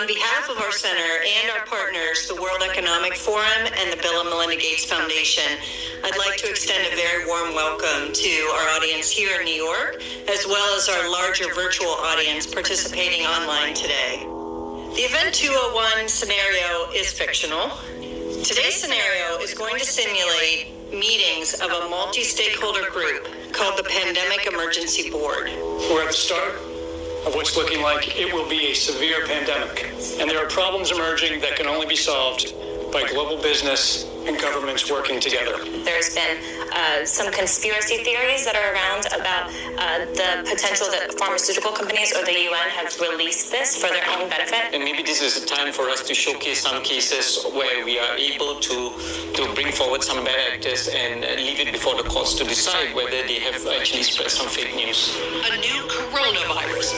On behalf of our center and our partners, the World Economic Forum and the Bill and Melinda Gates Foundation, I'd like to extend a very warm welcome to our audience here in New York, as well as our larger virtual audience participating online today. The Event 201 scenario is fictional. Today's scenario is going to simulate meetings of a multi-stakeholder group called the Pandemic Emergency Board. We're at the start of what's looking like it will be a severe pandemic, and there are problems emerging that can only be solved by global business and governments working together. There's been some conspiracy theories that are around about the potential that pharmaceutical companies or the UN have released this for their own benefit. And maybe this is a time for us to showcase some cases where we are able to bring forward some bad actors and leave it before the courts to decide whether they have actually spread some fake news. A new coronavirus.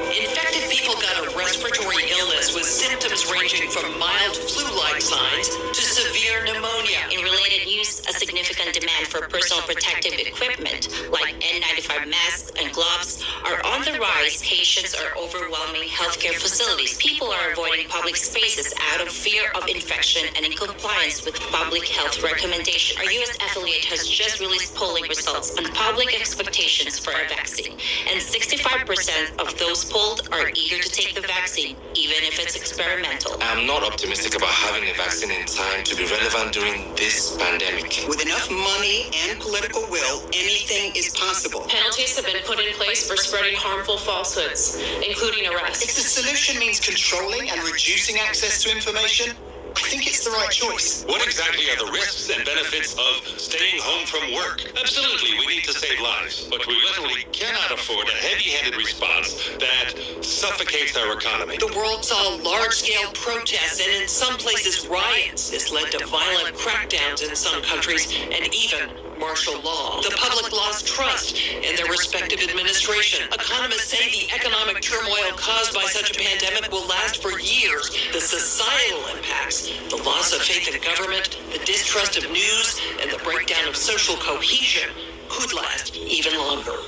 Infected people got a respiratory illness with symptoms ranging from mild flu-like signs to severe pneumonia. In related news, a significant demand for personal protective equipment like N95 masks and gloves are on the rise. Patients are overwhelming healthcare facilities. People are avoiding public spaces out of fear of infection and in compliance with public health recommendations. Our U.S. affiliate has just released polling results on public expectations for a vaccine, and 65% of those polled are eager to take the vaccine, even if it's experimental. I'm not optimistic about having a vaccine in time to be relevant during this pandemic. With enough money and political will, anything is possible. Penalties have been put in place for spreading harmful falsehoods, including arrests. If the solution means controlling and reducing access to information, I think it's the right choice. What exactly are the risks and benefits of staying home from work? Absolutely, we need to save lives, but we literally cannot afford a heavy-handed response that suffocates our economy. The world saw large-scale protests and in some places riots. This led to violent crackdowns in some countries and even martial law. The public lost trust in their respective administration. Economists say the economic turmoil caused by such a pandemic will last for years. The societal impacts, the loss of faith in government, the distrust of news, and the breakdown of social cohesion could last even longer.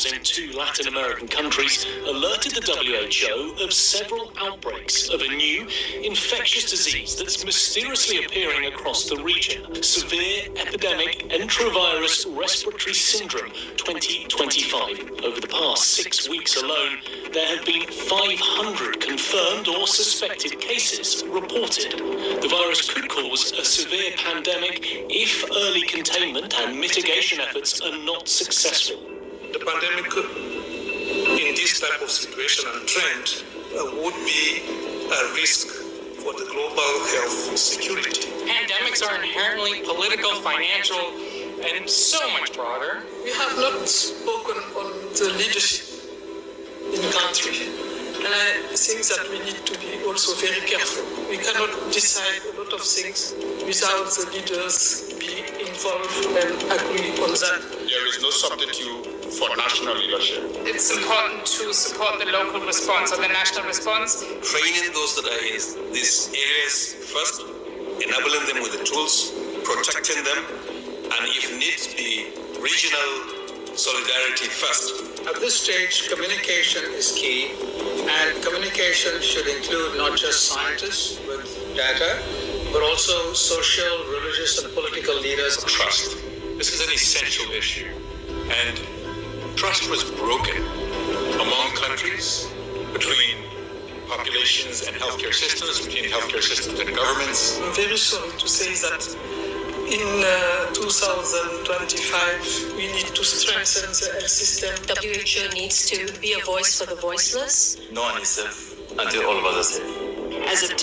In two Latin American countries alerted the WHO of several outbreaks of a new infectious disease that's mysteriously appearing across the region. Severe epidemic enterovirus respiratory syndrome 2025. Over the past 6 weeks alone, there have been 500 confirmed or suspected cases reported. The virus could cause a severe pandemic if early containment and mitigation efforts are not successful. The pandemic in this type of situation and trend would be a risk for the global health security. Pandemics are inherently political, financial, and so much broader. We have not spoken on the leadership in the country, and I think that we need to be also very careful. We cannot decide a lot of things without the leaders being involved and agree on that. There is no substitute for national leadership. It's important to support the local response or the national response. Training those that are in these areas first, enabling them with the tools, protecting them, and if needs be, regional solidarity first. At this stage, communication is key, and communication should include not just scientists with data, but also social, religious, and political leaders. Trust. This is an essential issue, and trust was broken among countries, between populations and healthcare systems, between healthcare systems and governments. I'm very sorry to say that in 2025, we need to strengthen the health system. WHO needs to be a voice for the voiceless. No one is safe until all of us are safe. As of